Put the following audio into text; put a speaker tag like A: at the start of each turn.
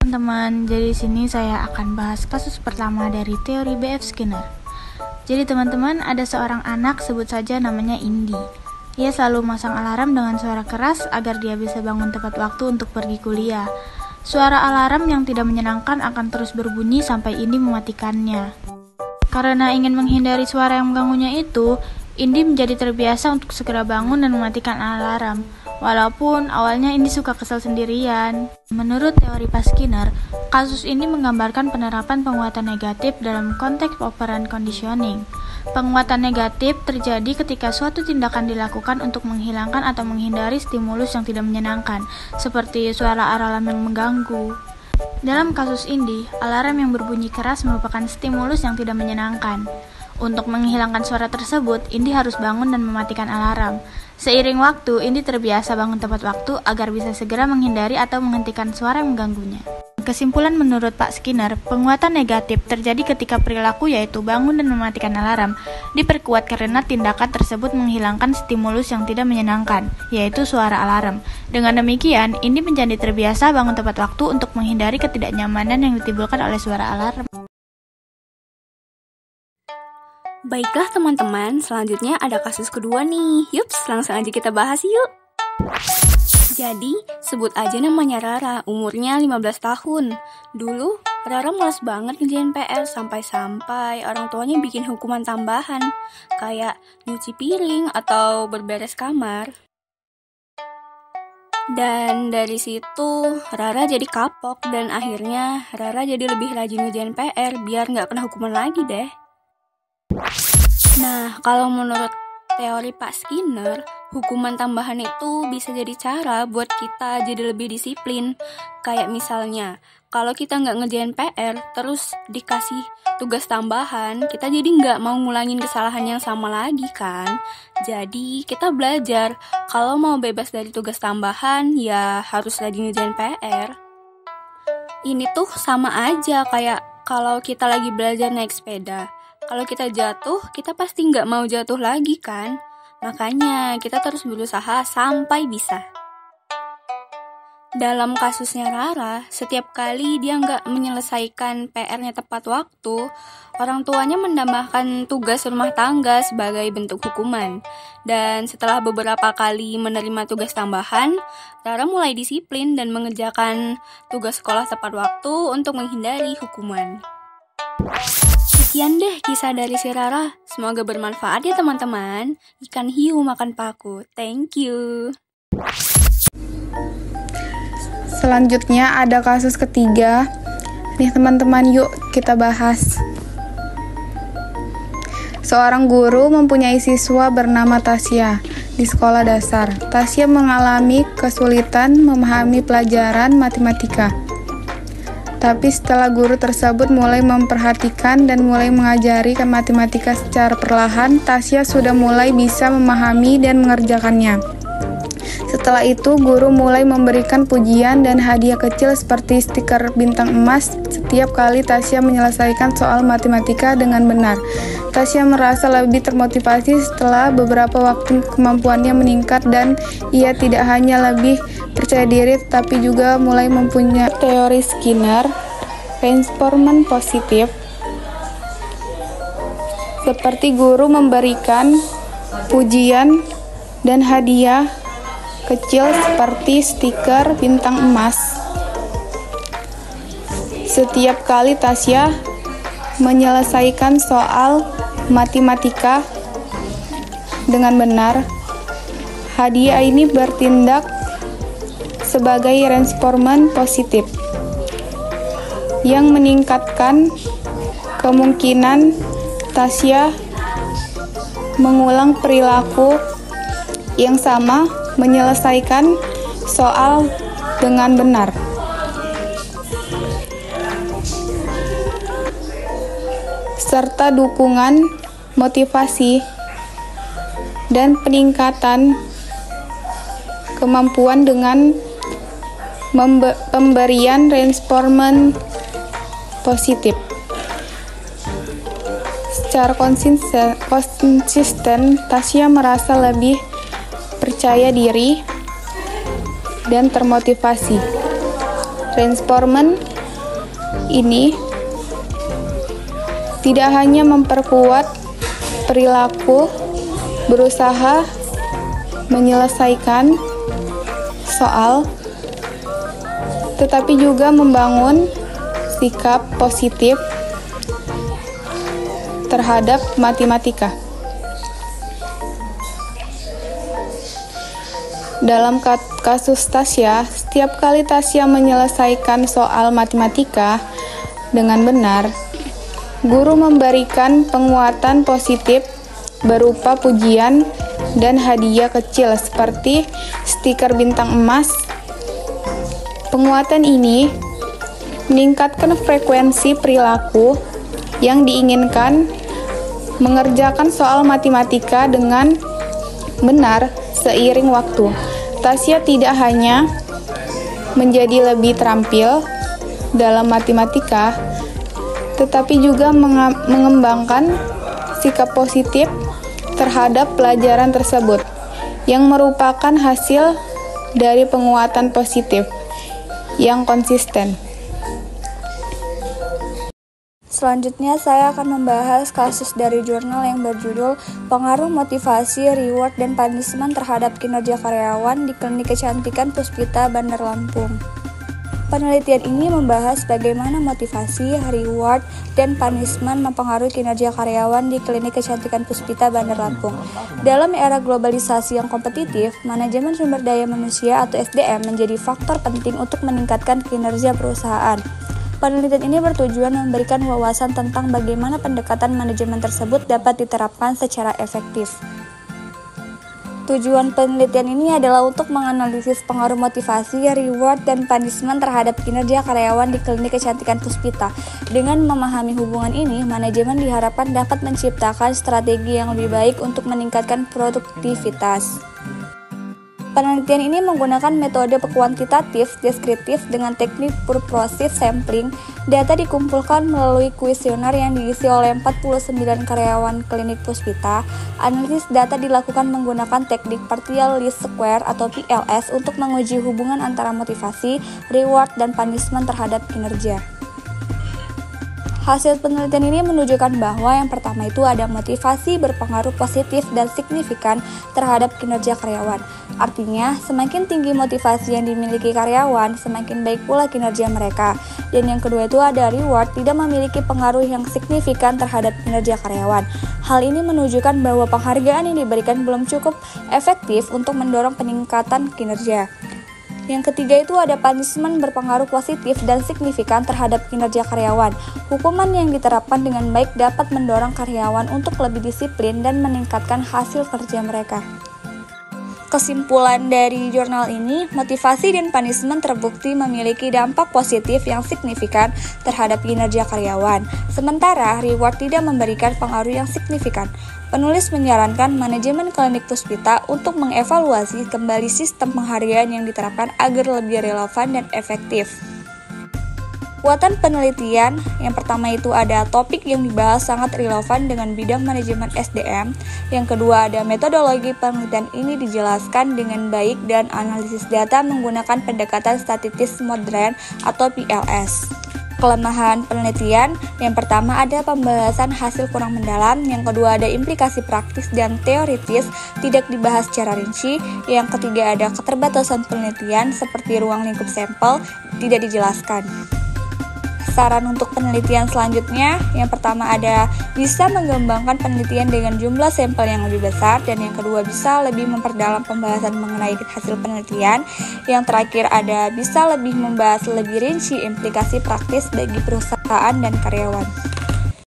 A: Teman-teman, jadi di sini saya akan bahas kasus pertama dari teori B.F. Skinner. Jadi teman-teman, ada seorang anak, sebut saja namanya Indi. Ia selalu masang alarm dengan suara keras agar dia bisa bangun tepat waktu untuk pergi kuliah. Suara alarm yang tidak menyenangkan akan terus berbunyi sampai Indi mematikannya. Karena ingin menghindari suara yang mengganggunya itu, Indi menjadi terbiasa untuk segera bangun dan mematikan alarm. Walaupun awalnya Indi suka kesel sendirian. Menurut teori Pak Skinner, kasus ini menggambarkan penerapan penguatan negatif dalam konteks operant conditioning. Penguatan negatif terjadi ketika suatu tindakan dilakukan untuk menghilangkan atau menghindari stimulus yang tidak menyenangkan, seperti suara alarm yang mengganggu. Dalam kasus Indi, alarm yang berbunyi keras merupakan stimulus yang tidak menyenangkan. Untuk menghilangkan suara tersebut, Indi harus bangun dan mematikan alarm. Seiring waktu, Indi terbiasa bangun tepat waktu agar bisa segera menghindari atau menghentikan suara yang mengganggunya. Kesimpulan menurut Pak Skinner, penguatan negatif terjadi ketika perilaku yaitu bangun dan mematikan alarm diperkuat karena tindakan tersebut menghilangkan stimulus yang tidak menyenangkan, yaitu suara alarm. Dengan demikian, Indi menjadi terbiasa bangun tepat waktu untuk menghindari ketidaknyamanan yang ditimbulkan oleh suara alarm.
B: Baiklah teman-teman, selanjutnya ada kasus kedua nih. Yups, langsung aja kita bahas yuk. Jadi, sebut aja namanya Rara, umurnya 15 tahun. Dulu, Rara malas banget ngerjain PR sampai-sampai orang tuanya bikin hukuman tambahan, kayak nyuci piring atau berberes kamar. Dan dari situ, Rara jadi kapok dan akhirnya Rara jadi lebih rajin ngerjain PR biar nggak kena hukuman lagi deh. Nah, kalau menurut teori Pak Skinner, hukuman tambahan itu bisa jadi cara buat kita jadi lebih disiplin. Kayak misalnya, kalau kita nggak ngerjain PR, terus dikasih tugas tambahan, kita jadi nggak mau ngulangin kesalahan yang sama lagi kan. Jadi, kita belajar, kalau mau bebas dari tugas tambahan, ya harus rajin ngerjain PR. Ini tuh sama aja kayak kalau kita lagi belajar naik sepeda. Kalau kita jatuh, kita pasti nggak mau jatuh lagi kan? Makanya kita terus berusaha sampai bisa. Dalam kasusnya Rara, setiap kali dia nggak menyelesaikan PR-nya tepat waktu, orang tuanya menambahkan tugas rumah tangga sebagai bentuk hukuman. Dan setelah beberapa kali menerima tugas tambahan, Rara mulai disiplin dan mengerjakan tugas sekolah tepat waktu untuk menghindari hukuman. Sekian deh kisah dari si Rara. Semoga bermanfaat ya teman-teman. Ikan hiu makan paku. Thank you.
C: Selanjutnya ada kasus ketiga. Nih teman-teman, yuk kita bahas. Seorang guru mempunyai siswa bernama Tasya di sekolah dasar. Tasya mengalami kesulitan memahami pelajaran matematika. Tapi setelah guru tersebut mulai memperhatikan dan mulai mengajari matematika secara perlahan, Tasya sudah mulai bisa memahami dan mengerjakannya. Setelah itu, guru mulai memberikan pujian dan hadiah kecil seperti stiker bintang emas setiap kali Tasya menyelesaikan soal matematika dengan benar. Tasya merasa lebih termotivasi setelah beberapa waktu kemampuannya meningkat dan ia tidak hanya lebih percaya diri tetapi juga mulai mempunyai teori Skinner, reinforcement positif. Seperti guru memberikan pujian dan hadiah kecil seperti stiker bintang emas. Setiap kali Tasya menyelesaikan soal matematika dengan benar, hadiah ini bertindak sebagai reinforcement positif yang meningkatkan kemungkinan Tasya mengulang perilaku yang sama, menyelesaikan soal dengan benar. Serta dukungan, motivasi, dan peningkatan kemampuan dengan pemberian reinforcement positif. Secara konsisten, Tasya merasa lebih percaya diri dan termotivasi. Reinforcement ini tidak hanya memperkuat perilaku berusaha menyelesaikan soal, tetapi juga membangun sikap positif terhadap matematika. Dalam kasus Tasya, setiap kali Tasya menyelesaikan soal matematika dengan benar, guru memberikan penguatan positif berupa pujian dan hadiah kecil seperti stiker bintang emas. Penguatan ini meningkatkan frekuensi perilaku yang diinginkan mengerjakan soal matematika dengan benar seiring waktu. Tasya tidak hanya menjadi lebih terampil dalam matematika, tetapi juga mengembangkan sikap positif terhadap pelajaran tersebut, yang merupakan hasil dari penguatan positif yang konsisten.
D: Selanjutnya, saya akan membahas kasus dari jurnal yang berjudul Pengaruh Motivasi, Reward, dan Punishment Terhadap Kinerja Karyawan di Klinik Kecantikan Puspita Bandar Lampung. Penelitian ini membahas bagaimana motivasi, reward, dan punishment mempengaruhi kinerja karyawan di Klinik Kecantikan Puspita Bandar Lampung. Dalam era globalisasi yang kompetitif, manajemen sumber daya manusia atau SDM menjadi faktor penting untuk meningkatkan kinerja perusahaan. Penelitian ini bertujuan memberikan wawasan tentang bagaimana pendekatan manajemen tersebut dapat diterapkan secara efektif. Tujuan penelitian ini adalah untuk menganalisis pengaruh motivasi, reward, dan punishment terhadap kinerja karyawan di Klinik Kecantikan Puspita. Dengan memahami hubungan ini, manajemen diharapkan dapat menciptakan strategi yang lebih baik untuk meningkatkan produktivitas. Penelitian ini menggunakan metode kuantitatif deskriptif dengan teknik purposive sampling. Data dikumpulkan melalui kuesioner yang diisi oleh 49 karyawan klinik Puspita. Analisis data dilakukan menggunakan teknik partial least square atau PLS untuk menguji hubungan antara motivasi, reward, dan punishment terhadap kinerja. Hasil penelitian ini menunjukkan bahwa yang pertama itu ada motivasi berpengaruh positif dan signifikan terhadap kinerja karyawan. Artinya, semakin tinggi motivasi yang dimiliki karyawan, semakin baik pula kinerja mereka. Dan yang kedua itu ada reward tidak memiliki pengaruh yang signifikan terhadap kinerja karyawan. Hal ini menunjukkan bahwa penghargaan yang diberikan belum cukup efektif untuk mendorong peningkatan kinerja. Yang ketiga itu ada punishment berpengaruh positif dan signifikan terhadap kinerja karyawan. Hukuman yang diterapkan dengan baik dapat mendorong karyawan untuk lebih disiplin dan meningkatkan hasil kerja mereka. Kesimpulan dari jurnal ini, motivasi dan punishment terbukti memiliki dampak positif yang signifikan terhadap kinerja karyawan, sementara reward tidak memberikan pengaruh yang signifikan. Penulis menyarankan manajemen klinik Puspita untuk mengevaluasi kembali sistem penghargaan yang diterapkan agar lebih relevan dan efektif. Kuatan penelitian, yang pertama itu ada topik yang dibahas sangat relevan dengan bidang manajemen SDM. Yang kedua ada metodologi penelitian ini dijelaskan dengan baik dan analisis data menggunakan pendekatan statistik modern atau PLS. Kelemahan penelitian, yang pertama ada pembahasan hasil kurang mendalam, yang kedua ada implikasi praktis dan teoritis tidak dibahas secara rinci, yang ketiga ada keterbatasan penelitian seperti ruang lingkup sampel tidak dijelaskan. Saran untuk penelitian selanjutnya, yang pertama ada bisa mengembangkan penelitian dengan jumlah sampel yang lebih besar, dan yang kedua bisa lebih memperdalam pembahasan mengenai hasil penelitian. Yang terakhir ada bisa lebih membahas lebih rinci implikasi praktis bagi perusahaan dan karyawan.